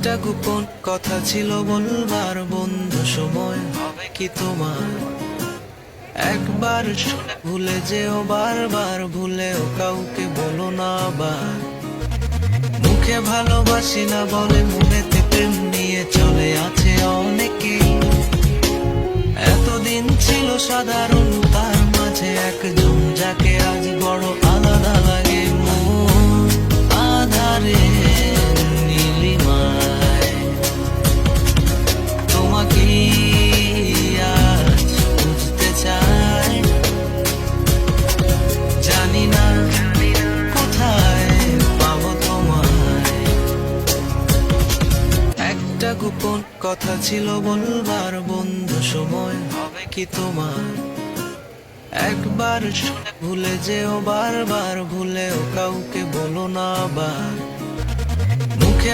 একটা গোপন কথা ছিল বলবার বন্ধু, সময় হবে কি তোমার? একবার শুনে ভুলে যেও, বারবার ভুলেও কাউকে বলো না আবার। মুখে ভালোবাসি না বলে মনেতে প্রেম নিয়ে চলে আছে অনেকে। এতদিন ছিল সাধারণ, তার মাঝে একজন যাকে আজ বড় আলাদা লাগে। মন আধারে নীলিমায় তোমাকে আজ বুঝতে চাই। জানি না কোথায় পাবো তোমায়। একটা গোপন কথা ছিল বলবার বন্ধু, সময় হবে কি তোমার? একবার শুনে ভুলে যেও, বারবার ভুলেও কাউকে বলো না আবার। মুখে